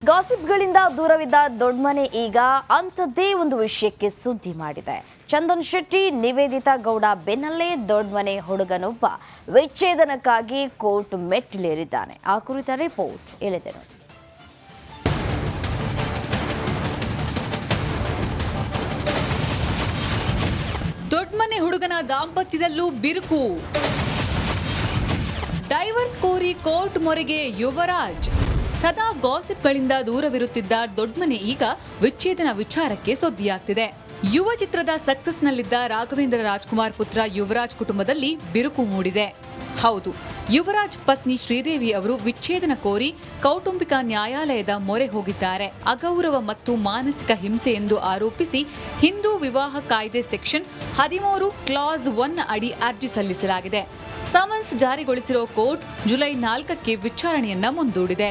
ಗಾಸಿಪ್ಗಳಿಂದ ದೂರವಿದ್ದ ದೊಡ್ಡಮನೆ ಈಗ ಅಂಥದ್ದೇ ಒಂದು ವಿಷಯಕ್ಕೆ ಸುದ್ದಿ ಮಾಡಿದೆ. ಚಂದನ್ ಶೆಟ್ಟಿ, ನಿವೇದಿತಾ ಗೌಡ ಬೆನ್ನಲ್ಲೇ ದೊಡ್ಡಮನೆ ಹುಡುಗನೊಬ್ಬ ವಿಚ್ಛೇದನಕ್ಕಾಗಿ ಕೋರ್ಟ್ ಮೆಟ್ಟಿಲೇರಿದ್ದಾನೆ. ಆ ಕುರಿತ ರಿಪೋರ್ಟ್ ಇಳಿದೆನು. ದೊಡ್ಡಮನೆ ಹುಡುಗನ ದಾಂಪತ್ಯದಲ್ಲೂ ಬಿರುಕು. ಡೈವರ್ಸ್ ಕೋರಿ ಕೋರ್ಟ್ ಮೊರೆಗೆ ಯುವರಾಜ್. ಸದಾ ಗಾಸಿಪ್ಗಳಿಂದ ದೂರವಿರುತ್ತಿದ್ದ ದೊಡ್ಡಮನೆ ಈಗ ವಿಚ್ಛೇದನ ವಿಚಾರಕ್ಕೆ ಸುದ್ದಿಯಾಗ್ತಿದೆ. ಯುವ ಚಿತ್ರದ ಸಕ್ಸಸ್ನಲ್ಲಿದ್ದ ರಾಘವೇಂದ್ರ ರಾಜ್ಕುಮಾರ್ ಪುತ್ರ ಯುವರಾಜ್ ಕುಟುಂಬದಲ್ಲಿ ಬಿರುಕು ಮೂಡಿದೆ. ಹೌದು, ಯುವರಾಜ್ ಪತ್ನಿ ಶ್ರೀದೇವಿ ಅವರು ವಿಚ್ಛೇದನ ಕೋರಿ ಕೌಟುಂಬಿಕ ನ್ಯಾಯಾಲಯದ ಮೊರೆ ಹೋಗಿದ್ದಾರೆ. ಅಗೌರವ ಮತ್ತು ಮಾನಸಿಕ ಹಿಂಸೆ ಎಂದು ಆರೋಪಿಸಿ ಹಿಂದೂ ವಿವಾಹ ಕಾಯ್ದೆ ಸೆಕ್ಷನ್ 13 ಕ್ಲಾಸ್ 1 ಅಡಿ ಅರ್ಜಿ ಸಲ್ಲಿಸಲಾಗಿದೆ. ಸಮನ್ಸ್ ಜಾರಿಗೊಳಿಸಿರೋ ಕೋರ್ಟ್ ಜುಲೈ 4ಕ್ಕೆ ವಿಚಾರಣೆಯನ್ನ ಮುಂದೂಡಿದೆ.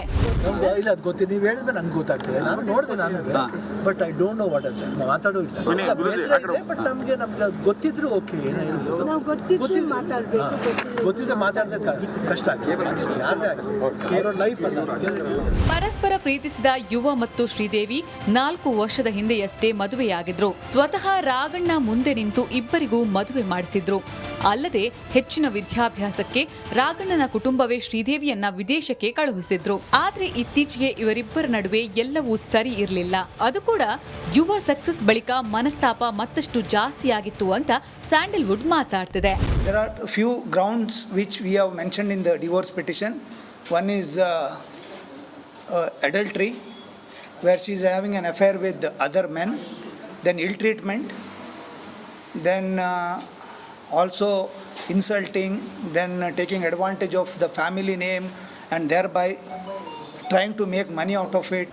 ಪರಸ್ಪರ ಪ್ರೀತಿಸಿದ ಯುವ ಮತ್ತು ಶ್ರೀದೇವಿ 4 ವರ್ಷದ ಹಿಂದೆಯಷ್ಟೇ ಮದುವೆಯಾಗಿದ್ರು. ಸ್ವತಃ ರಾಘಣ್ಣ ಮುಂದೆ ನಿಂತು ಇಬ್ಬರಿಗೂ ಮದುವೆ ಮಾಡಿಸಿದ್ರು. ಅಲ್ಲದೆ ಹೆಚ್ಚಿನ ವಿದ್ಯಾಭ್ಯಾಸಕ್ಕೆ ರಾಘಣ್ಣನ ಕುಟುಂಬವೇ ಶ್ರೀದೇವಿಯನ್ನ ವಿದೇಶಕ್ಕೆ ಕಳುಹಿಸಿದ್ರು. ಆದ್ರೆ ಇತ್ತೀಚೆಗೆ ಇವರಿಬ್ಬರ ನಡುವೆ ಎಲ್ಲವೂ ಸರಿ ಇರಲಿಲ್ಲ. ಅದು ಕೂಡ ಯುವ ಸಕ್ಸಸ್ ಬಳಿಕ ಮನಸ್ತಾಪ ಮತ್ತಷ್ಟು ಜಾಸ್ತಿಯಾಗಿತ್ತು ಅಂತ Sandalwood ಮಾತಾಡ್ತಿದೆ. There are a few grounds which we have mentioned in the divorce petition. One is adultery, where she is having an affair with other men, then ill treatment, then also insulting, then taking advantage of the family name and thereby trying to make money out of it.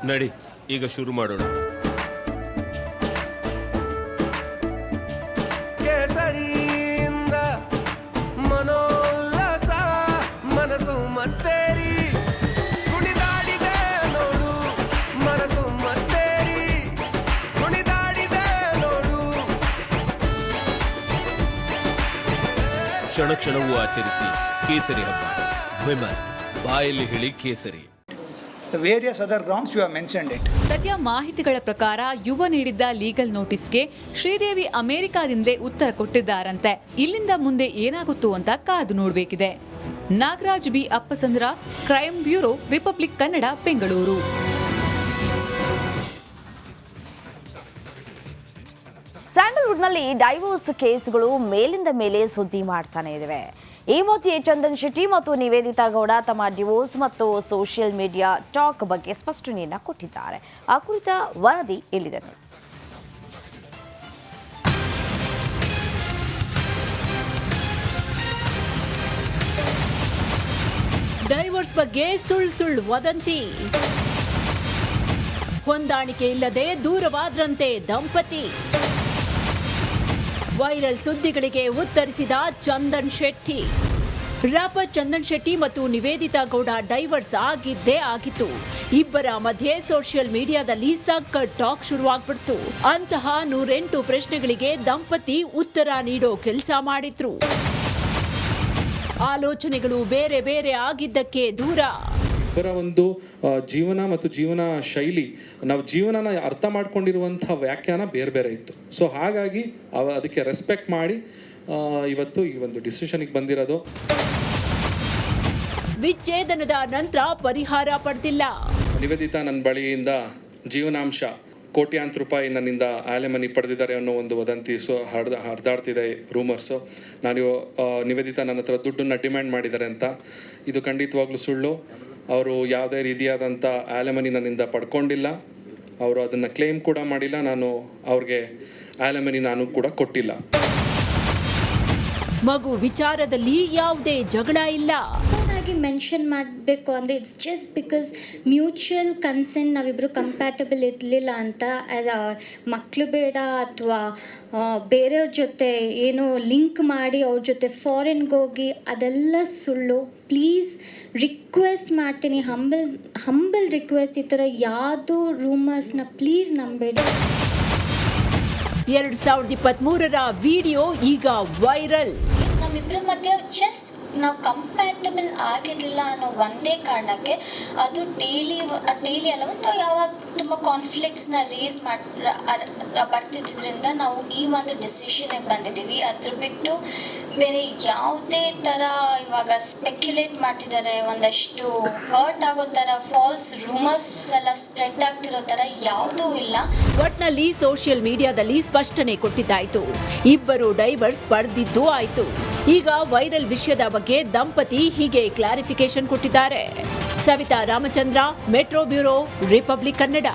ನಡಿ ಈಗ ಶುರು ಮಾಡೋಣ. ಕೇಸರಿಯಿಂದ ಮನೋಲ್ಲಾಸ ಮನಸ್ಸು ಮತ್ತೇರಿ ಕುಣಿದಾಡಿದೆ ನೋಡು, ಮನಸ್ಸು ಮತ್ತೇರಿ ಕುಣಿದಾಡಿದೆ ನೋಡು. ಕ್ಷಣ ಕ್ಷಣವೂ ಆಚರಿಸಿ ಕೇಸರಿ ಹಬ್ಬ. ವಿಮಲ್ ಬಾಯಲ್ಲಿ ಹೇಳಿ ಕೇಸರಿ. The various other grounds you have mentioned it. ಸದ್ಯ ಮಾಹಿತಿಗಳ ಪ್ರಕಾರ ಯುವ ನೀಡಿದ್ದ ಲೀಗಲ್ ನೋಟಿಸ್ಗೆ ಶ್ರೀದೇವಿ ಅಮೆರಿಕಾದಿಂದಲೇ ಉತ್ತರ ಕೊಟ್ಟಿದ್ದಾರಂತೆ. ಇಲ್ಲಿಂದ ಮುಂದೆ ಏನಾಗುತ್ತೋ ಅಂತ ಕಾದು ನೋಡಬೇಕಿದೆ. Nagaraj B Appasandra, crime bureau, Republic Kannada, Bengaluru. ಸ್ಯಾಂಡಲ್ವುಡ್ನಲ್ಲಿ ಡೈವೋರ್ಸ್ ಕೇಸ್ಗಳು ಮೇಲಿಂದ ಮೇಲೆ ಸುದ್ದಿ ಮಾಡ್ತಾನೆ ಇವೆ. ಈ ಮಧ್ಯೆ ಚಂದನ್ ಶೆಟ್ಟಿ ಮತ್ತು ನಿವೇದಿತಾ ಗೌಡ ತಮ್ಮ ಡಿವೋರ್ಸ್ ಮತ್ತು ಸೋಷಿಯಲ್ ಮೀಡಿಯಾ ಟಾಕ್ ಬಗ್ಗೆ ಸ್ಪಷ್ಟನೆಯನ್ನ ಕೊಟ್ಟಿದ್ದಾರೆ. ಆ ಕುರಿತ ವರದಿ ಇಲ್ಲಿದೆ. ಡೈವೋರ್ಸ್ ಬಗ್ಗೆ ಸುಳ್ಳು ವದಂತಿ. ಹೊಂದಾಣಿಕೆ ಇಲ್ಲದೆ ದೂರವಾದ್ರಂತೆ ದಂಪತಿ. ವೈರಲ್ ಸುದ್ದಿಗಳಿಗೆ ಉತ್ತರಿಸಿದ ಚಂದನ್ ಶೆಟ್ಟಿ. ರ್ಯಾಪರ್ ಚಂದನ್ ಶೆಟ್ಟಿ ಮತ್ತು ನಿವೇದಿತಾ ಗೌಡ ಡೈವರ್ಸ್ ಆಗಿದ್ದೇ ಆಗಿತ್ತು. ಇಬ್ಬರ ಮಧ್ಯೆ ಸೋಷಿಯಲ್ ಮೀಡಿಯಾದಲ್ಲಿ ಸಖತ್ ಟಾಕ್ ಶುರುವಾಗ್ಬಿಡ್ತು. ಅಂತಹ 108 ಪ್ರಶ್ನೆಗಳಿಗೆ ದಂಪತಿ ಉತ್ತರ ನೀಡೋ ಕೆಲಸ ಮಾಡಿದ್ರು. ಆಲೋಚನೆಗಳು ಬೇರೆ ಬೇರೆ ಆಗಿದ್ದಕ್ಕೆ ದೂರ. ಇಬ್ಬರ ಒಂದು ಜೀವನ ಮತ್ತು ಜೀವನ ಶೈಲಿ, ನಾವು ಜೀವನನ ಅರ್ಥ ಮಾಡ್ಕೊಂಡಿರುವಂಥ ವ್ಯಾಖ್ಯಾನ ಬೇರೆ ಬೇರೆ ಇತ್ತು. ಸೊ ಹಾಗಾಗಿ ಅದಕ್ಕೆ ರೆಸ್ಪೆಕ್ಟ್ ಮಾಡಿ ಇವತ್ತು ಈ ಒಂದು ಡಿಸಿಷನ್ಗೆ ಬಂದಿರೋದು. ವಿಚ್ಛೇದನದ ನಂತರ ಪರಿಹಾರ ಪಡೆದಿಲ್ಲ. ನಿವೇದಿತಾ ನನ್ನ ಬಳಿಯಿಂದ ಜೀವನಾಂಶ ಕೋಟ್ಯಾಂತರ ರೂಪಾಯಿ ನನ್ನಿಂದ ಆಲೆಮನಿ ಪಡೆದಿದ್ದಾರೆ ಅನ್ನೋ ಒಂದು ವದಂತಿ ಹರಿದಾಡ್ತಿದೆ, ರೂಮರ್ಸು. ನಿವೇದಿತಾ ನನ್ನ ಹತ್ರ ದುಡ್ಡನ್ನು ಡಿಮ್ಯಾಂಡ್ ಮಾಡಿದ್ದಾರೆ ಅಂತ. ಇದು ಖಂಡಿತವಾಗ್ಲೂ ಸುಳ್ಳು. ಅವರು ಯಾವುದೇ ರೀತಿಯಾದಂಥ ಆಲೆಮನಿ ನನ್ನಿಂದ ಪಡ್ಕೊಂಡಿಲ್ಲ. ಅವರು ಅದನ್ನು ಕ್ಲೇಮ್ ಕೂಡ ಮಾಡಿಲ್ಲ. ನಾನು ಅವ್ರಿಗೆ ಆಲೆಮನಿ ನಾನು ಕೂಡ ಕೊಟ್ಟಿಲ್ಲ. ಮಗು ವಿಚಾರದಲ್ಲಿ ಯಾವುದೇ ಜಗಳ ಇಲ್ಲ. ಮೆನ್ಷನ್ ಮಾಡಬೇಕು ಅಂದರೆ it's just because mutual consent ನಾವಿಬ್ಬರು ಕಂಪ್ಯಾಟಬಲ್ ಇರಲಿಲ್ಲ ಅಂತ. ಮಕ್ಕಳು ಬೇಡ ಅಥವಾ ಬೇರೆಯವ್ರ ಜೊತೆ ಏನೋ ಲಿಂಕ್ ಮಾಡಿ ಅವ್ರ ಜೊತೆ ಫಾರಿನ್ಗೆ ಹೋಗಿ, ಅದೆಲ್ಲ ಸುಳ್ಳು. ಪ್ಲೀಸ್ ರಿಕ್ವೆಸ್ಟ್ ಮಾಡ್ತೀನಿ, ಹಂಬಲ್ ರಿಕ್ವೆಸ್ಟ್, ಈ ಥರ ಯಾವುದೋ ರೂಮರ್ಸ್ನ ಪ್ಲೀಸ್ ನಂಬೇಡಿ. 2023ರ ವಿಡಿಯೋ ಈಗ ವೈರಲ್. ನಮ್ಮಿಬ್ಬರ ಮಧ್ಯೆ ಜಸ್ಟ್ ನಾವು ಕಂಪ್ಯಾಟಬಲ್ ಆಗಿರಲಿಲ್ಲ ಅನ್ನೋ ಒಂದೇ ಕಾರಣಕ್ಕೆ ಅದು ಡೈಲಿ ಅಲ್ಲ ಒಂದು ಯಾವಾಗ ತುಂಬ ಕಾನ್ಫ್ಲಿಕ್ಟ್ಸ್ನ ರೇಸ್ ಬರ್ತಿದ್ದರಿಂದ ನಾವು ಈ ಒಂದು ಡಿಸಿಷನ್ಗೆ ಬಂದಿದ್ದೀವಿ. ಅದ್ರ ಬಿಟ್ಟು ಬೇರೆ ಯಾವುದೇ ಥರ ಇವಾಗ ಸ್ಪೆಕ್ಯುಲೇಟ್ ಮಾಡ್ತಿದ್ದಾರೆ, ಒಂದಷ್ಟು ಹರ್ಟ್ ಆಗೋ ಥರ ಫಾಲ್ಸ್ ರೂಮರ್ಸ್ ಎಲ್ಲ ಸ್ಪ್ರೆಡ್ ಆಗ್ತಿರೋ ಥರ ಯಾವುದೂ ಇಲ್ಲ. ಒಟ್ನಲ್ಲಿ ಸೋಷಿಯಲ್ ಮೀಡಿಯಾದಲ್ಲಿ ಸ್ಪಷ್ಟನೆ ಕೊಟ್ಟಿದ್ದಾಯ್ತು, ಇಬ್ಬರು ಡೈವರ್ಸ್ ಪಡೆದಿದ್ದೂ ಆಯ್ತು. ಈಗ ವೈರಲ್ ವಿಷಯದ ಬಗ್ಗೆ ದಂಪತಿ ಹೀಗೆ ಕ್ಲಾರಿಫಿಕೇಶನ್ ಕೊಟ್ಟಿದ್ದಾರೆ. Savita Ramachandra, metro bureau, Republic Kannada.